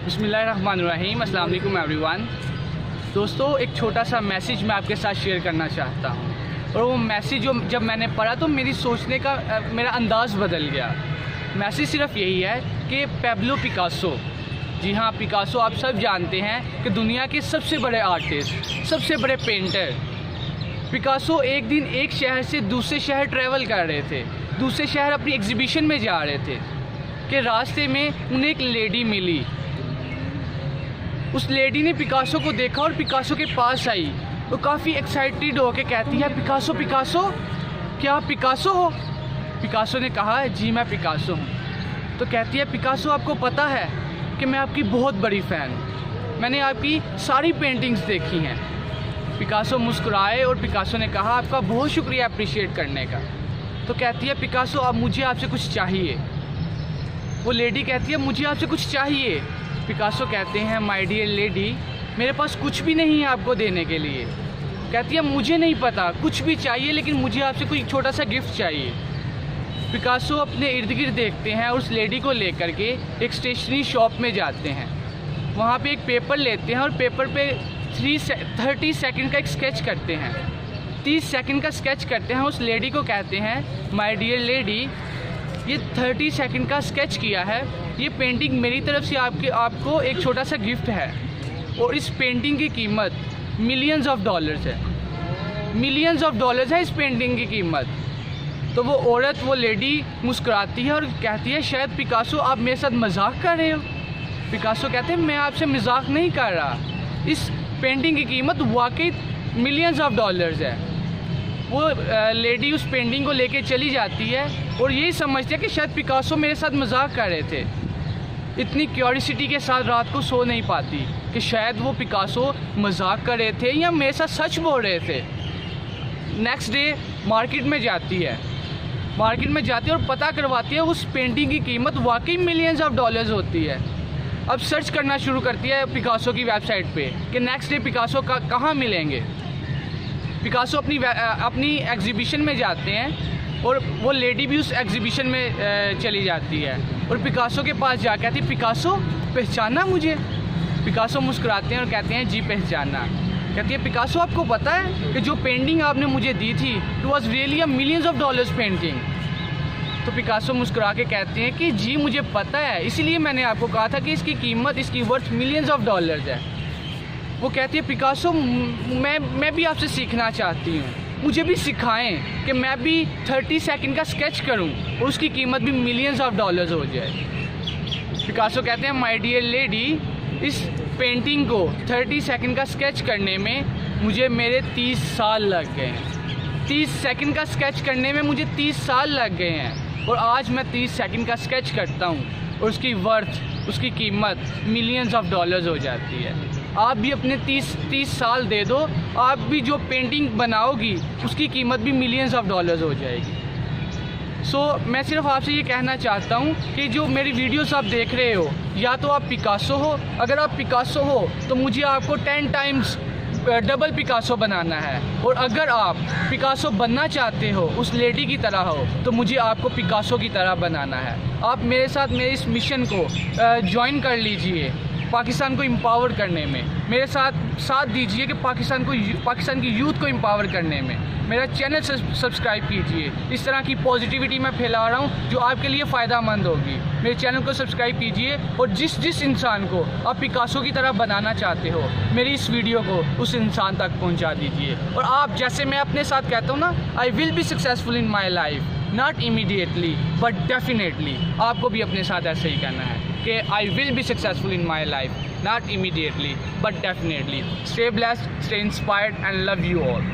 बिस्मिल्लाहिर्रहमानिर्रहीम, अस्सलाम वालेकुम एवरीवन। दोस्तों, एक छोटा सा मैसेज मैं आपके साथ शेयर करना चाहता हूँ। और वो मैसेज जब मैंने पढ़ा तो मेरी सोचने का मेरा अंदाज़ बदल गया। मैसेज सिर्फ यही है कि पैब्लो पिकासो, जी हाँ पिकासो आप सब जानते हैं कि दुनिया के सबसे बड़े आर्टिस्ट, सबसे बड़े पेंटर। पिकासो एक दिन एक शहर से दूसरे शहर ट्रैवल कर रहे थे, दूसरे शहर अपनी एग्जीबिशन में जा रहे थे कि रास्ते में उन्हें एक लेडी मिली। उस लेडी ने पिकासो को देखा और पिकासो के पास आई। वो काफ़ी एक्साइटेड होकर कहती है, पिकासो पिकासो, क्या आप पिकासो हो? पिकासो ने कहा, जी मैं पिकासो हूँ। तो कहती है, पिकासो आपको पता है कि मैं आपकी बहुत बड़ी फ़ैन, मैंने आपकी सारी पेंटिंग्स देखी हैं। पिकासो मुस्कुराए और पिकासो ने कहा, आपका बहुत शुक्रिया अप्रिशिएट करने का। तो कहती है, पिकासो अब मुझे आपसे कुछ चाहिए। वो लेडी कहती है, मुझे आपसे कुछ चाहिए। पिकासो कहते हैं, माय डियर लेडी, मेरे पास कुछ भी नहीं है आपको देने के लिए। कहती है, मुझे नहीं पता कुछ भी चाहिए, लेकिन मुझे आपसे कोई छोटा सा गिफ्ट चाहिए। पिकासो अपने इर्द गिर्द देखते हैं और उस लेडी को लेकर के एक स्टेशनरी शॉप में जाते हैं। वहाँ पे एक पेपर लेते हैं और पेपर पे 30 सेकंड का एक स्केच करते हैं। 30 सेकंड का स्केच करते हैं। उस लेडी को कहते हैं, माय डियर लेडी, ये 30 सेकंड का स्केच किया है, ये पेंटिंग मेरी तरफ से आपको एक छोटा सा गिफ्ट है। और इस पेंटिंग की कीमत मिलियंस ऑफ डॉलर्स है, मिलियंस ऑफ डॉलर्स है इस पेंटिंग की कीमत। तो वो औरत, वो लेडी मुस्कुराती है और कहती है, शायद पिकासो आप मेरे साथ मजाक कर रहे हो। पिकासो कहते हैं, मैं आपसे मजाक नहीं कर रहा, इस पेंटिंग की कीमत वाकई मिलियंस ऑफ डॉलर्स है। वो लेडी उस पेंटिंग को लेके चली जाती है और यही समझती है कि शायद पिकासो मेरे साथ मजाक कर रहे थे। इतनी क्यूरियोसिटी के साथ रात को सो नहीं पाती कि शायद वो पिकासो मजाक कर रहे थे या मेरे साथ सच बोल रहे थे। नेक्स्ट डे मार्केट में जाती है, और पता करवाती है उस पेंटिंग की कीमत वाकई मिलियंस ऑफ डॉलर्स होती है। अब सर्च करना शुरू करती है पिकासो की वेबसाइट पे कि नेक्स्ट डे पिकासो कहाँ मिलेंगे। पिकासो अपनी एग्जीबिशन में जाते हैं और वो लेडी भी उस एग्जीबिशन में चली जाती है और पिकासो के पास जा कहती है, पिकासो पहचाना मुझे? पिकासो मुस्कुराते हैं और कहते हैं, जी पहचाना। कहती है, पिकासो आपको पता है कि जो पेंटिंग आपने मुझे दी थी, it was really a millions of dollars painting. तो पिकासो मुस्कुरा के कहते हैं कि जी मुझे पता है, इसीलिए मैंने आपको कहा था कि इसकी कीमत, इसकी वर्थ मिलियंस ऑफ डॉलर्स है। वो कहती है, पिकासो मैं भी आपसे सीखना चाहती हूँ, मुझे भी सिखाएं कि मैं भी 30 सेकंड का स्केच करूं और उसकी कीमत भी मिलियंस ऑफ डॉलर्स हो जाए। पिकासो कहते हैं, माय डियर लेडी, इस पेंटिंग को 30 सेकंड का स्केच करने में मुझे मेरे 30 साल लग गए हैं। 30 सेकंड का स्केच करने में मुझे 30 साल लग गए हैं और आज मैं 30 सेकंड का स्केच करता हूं और उसकी वर्थ, उसकी कीमत मिलियंस ऑफ डॉलर्स हो जाती है। आप भी अपने 30 साल दे दो, आप भी जो पेंटिंग बनाओगी उसकी कीमत भी मिलियंस ऑफ डॉलर्स हो जाएगी। मैं सिर्फ आपसे ये कहना चाहता हूँ कि जो मेरी वीडियोस आप देख रहे हो, या तो आप पिकासो हो, अगर आप पिकासो हो तो मुझे आपको 10 टाइम्स डबल पिकासो बनाना है। और अगर आप पिकासो बनना चाहते हो, उस लेडी की तरह हो, तो मुझे आपको पिकासो की तरह बनाना है। आप मेरे साथ मेरे इस मिशन को ज्वाइन कर लीजिए, पाकिस्तान को एम्पावर करने में मेरे साथ दीजिए कि पाकिस्तान की यूथ को एम्पावर करने में। मेरा चैनल सब्सक्राइब कीजिए, इस तरह की पॉजिटिविटी मैं फैला रहा हूँ जो आपके लिए फ़ायदा मंद होगी। मेरे चैनल को सब्सक्राइब कीजिए और जिस इंसान को आप पिकासो की तरह बनाना चाहते हो, मेरी इस वीडियो को उस इंसान तक पहुँचा दीजिए। और आप, जैसे मैं अपने साथ कहता हूँ ना, I will be successful in my life, not immediately but definitely. आपको भी अपने साथ ऐसे ही करना है कि I will be successful in my life, not immediately but definitely. Stay blessed, stay inspired and love you all.